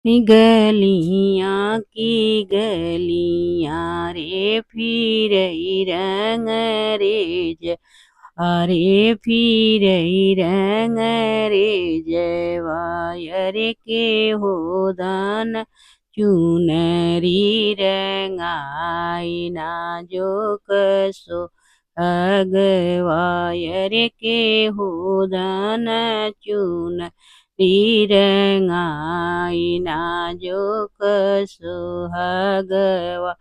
गलियां की गलियां रे फिरई रंग रेज अरे फिरई रंग रेजवाय रे के हो दान चुनरी रंगाई ना जो कसो अगवाय रे के हो दान चुन रंगाई ना जो सुहागवा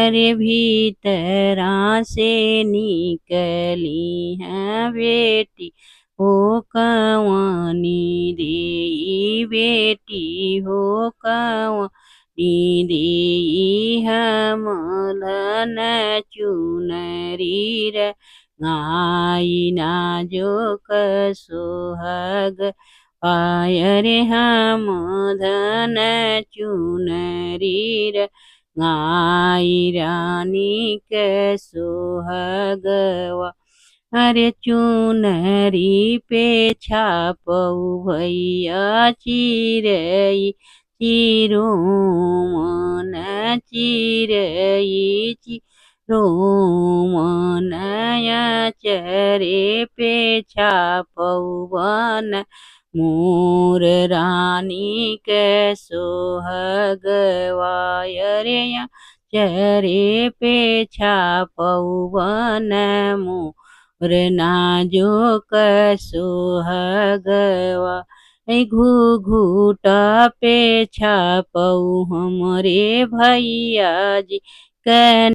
अरे भीतरा से निकली है बेटी हो कवानी दे बेटी हो कवानी दे हम धन चुनरी रंगाई ना जो सुहाग पाय रे हम धन चुनरी रंगाई रानी के सुहागवा अरे चुनरी पे छापऊ भैया चिरई चिरोमन चिरई चिरोमनया चरे पे छापऊ बन मोर रानी के सोहगवाय रे चरे पे छापऊ बन मोर नाजो क सोहगवा घूघूटा पे छापऊ हमरे भैया जी क